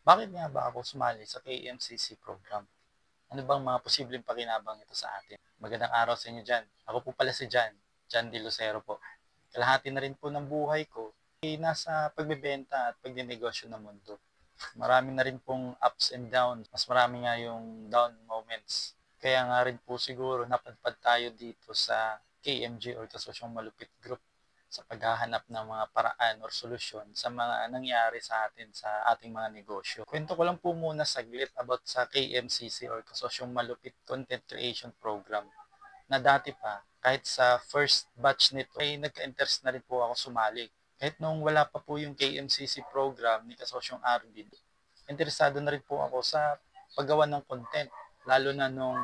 Bakit nga ba ako sumali sa KMCC program? Ano bang mga posibleng pakinabang nito sa atin? Magandang araw sa inyo diyan. Ako po pala si Jan De Lucero po. Kalahati na rin po ng buhay ko ay nasa pagbebenta at pagnenegosyo ng mundo. Marami na rin pong ups and downs. Mas marami nga yung down moments. Kaya nga rin po siguro napadpad tayo dito sa KMG or Kasosyong Malupit Group sa paghahanap ng mga paraan or solusyon sa mga nangyari sa atin sa ating mga negosyo. Kwento ko lang po muna saglit about sa KMCC or Kasosyong Malupit Content Creation Program na dati pa, kahit sa first batch nito ay nagka-interest na rin po ako sumali. Kahit nung wala pa po yung KMCC program ni Kasosyong Arvid, interesado na rin po ako sa paggawa ng content, lalo na nung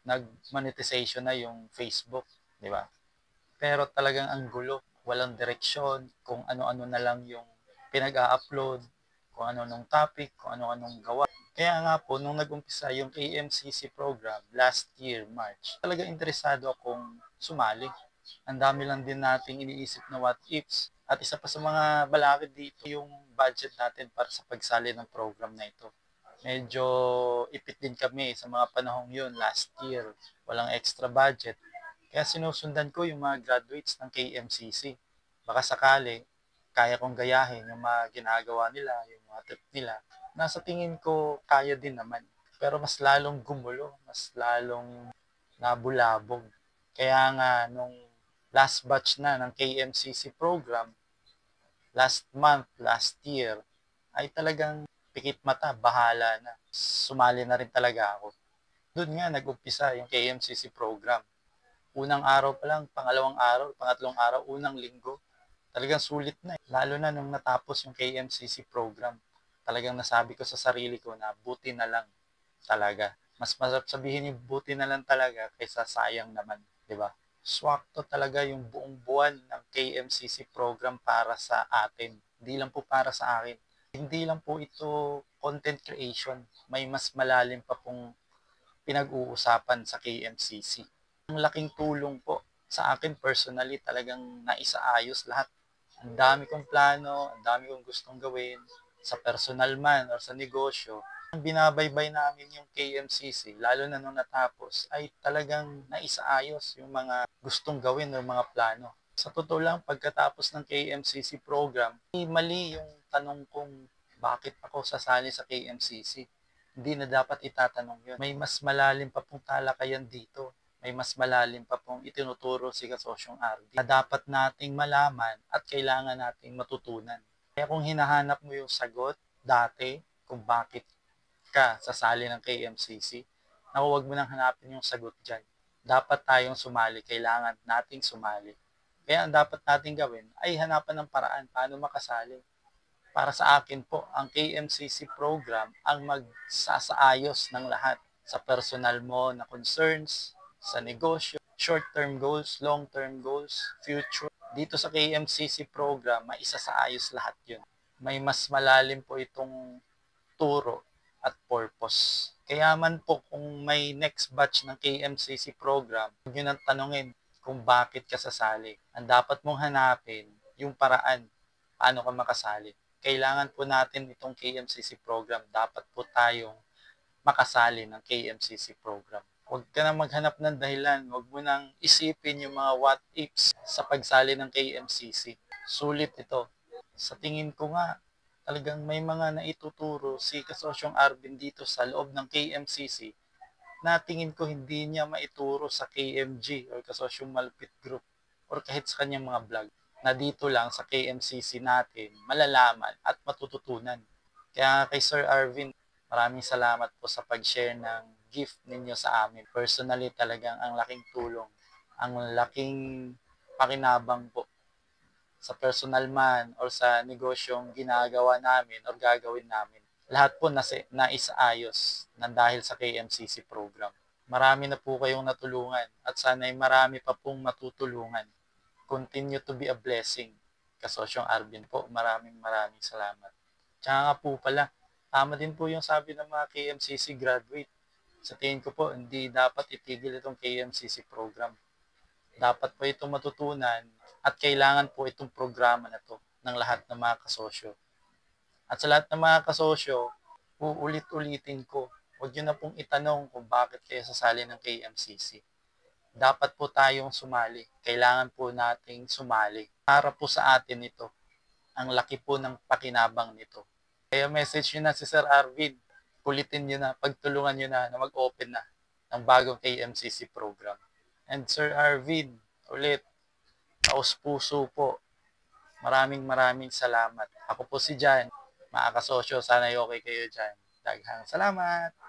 nag-monetization na yung Facebook, di ba? Pero talagang ang gulo, walang direksyon, kung ano-ano na lang yung pinag-a-upload, kung ano-anong topic, kung ano-anong gawa. Kaya nga po, nung nag-umpisa yung KMCC program last year, March, talaga interesado akong sumali. Ang dami lang din nating iniisip na what ifs. At isa pa sa mga balakid dito, yung budget natin para sa pagsali ng program na ito. Medyo ipit din kami sa mga panahong yun last year. Walang extra budget. Kaya sinusundan ko yung mga graduates ng KMCC. Baka sakali, kaya kong gayahin yung mga ginagawa nila, yung mga trip nila. Nasa tingin ko, kaya din naman. Pero mas lalong gumulo, mas lalong nabulabog. Kaya nga, nung last batch na ng KMCC program, last month, last year, ay talagang pikit mata, bahala na. Sumali na rin talaga ako. Doon nga nag-umpisa yung KMCC program. Unang araw pa lang, pangalawang araw, pangatlong araw, unang linggo, talagang sulit na. Lalo na nung natapos yung KMCC program. Talagang nasabi ko sa sarili ko na buti na lang talaga. Mas masarap sabihin yung buti na lang talaga kaysa sayang naman, di ba? Swakto talaga yung buong buwan ng KMCC program para sa atin. Hindi lang po para sa akin. Hindi lang po ito content creation. May mas malalim pa pong pinag-uusapan sa KMCC. Ang laking tulong po sa akin personally, talagang naisaayos lahat. Ang dami kong plano, ang dami kong gustong gawin sa personal man or sa negosyo. Ang binabaybay namin yung KMCC, lalo na nung natapos, ay talagang naisaayos yung mga gustong gawin o mga plano. Sa totoo lang, pagkatapos ng KMCC program, mali yung tanong kong bakit ako sasali sa KMCC. Hindi na dapat itatanong yun. May mas malalim pa pong talakayan dito. May mas malalim pa pong itinuturo si Kasosyong RD na dapat nating malaman at kailangan nating matutunan. Kaya kung hinahanap mo yung sagot dati kung bakit ka sasali ng KMCC, naku, wag mo nang hanapin yung sagot dyan. Dapat tayong sumali, kailangan nating sumali. Kaya ang dapat nating gawin ay hanapan ng paraan paano makasali. Para sa akin po, ang KMCC program ang magsasaayos ng lahat sa personal mo na concerns, sa negosyo, short-term goals, long-term goals, future. Dito sa KMCC program, may isasaayos lahat yun. May mas malalim po itong turo at purpose. Kaya man po kung may next batch ng KMCC program, huwag nyo nang tanongin kung bakit ka sasali. Ang dapat mong hanapin, yung paraan paano ka makasali. Kailangan po natin itong KMCC program. Dapat po tayong makasali ng KMCC program. Huwag ka na maghanap ng dahilan. Huwag mo nang isipin yung mga what ifs sa pagsali ng KMCC. Sulit ito. Sa tingin ko nga, talagang may mga naituturo si Kasosyong Arvin dito sa loob ng KMCC na tingin ko hindi niya maituro sa KMG or Kasosyong Malupit Group or kahit sa kanyang mga vlog na dito lang sa KMCC natin malalaman at matututunan. Kaya kay Sir Arvin, maraming salamat po sa pag-share ng gift ninyo sa amin. Personally, talagang ang laking tulong, ang laking pakinabang po sa personal man or sa negosyong ginagawa namin or gagawin namin. Lahat po naisaayos ng dahil sa KMCC program. Marami na po kayong natulungan at sana'y marami pa pong matutulungan. Continue to be a blessing. Kasosyong Arvin po, maraming salamat. Tsaka nga po pala, tama din po yung sabi ng mga KMCC graduate. Sa tingin ko po, hindi dapat itigil itong KMCC program. Dapat po itong matutunan at kailangan po itong programa na to ng lahat ng mga kasosyo. At sa lahat ng mga kasosyo, uulit-ulitin ko, huwag niyo na pong itanong kung bakit kayo sasali ng KMCC. Dapat po tayong sumali. Kailangan po nating sumali. Para po sa atin ito. Ang laki po ng pakinabang nito. Kaya message nyo na si Sir Arvin. Kulitin nyo na, pagtulungan nyo na mag-open na ng bagong KMCC program. And Sir Arvin, ulit, taos puso po. Maraming salamat. Ako po si Jan, mga kasosyo, sana okay kayo dyan. Daghang salamat!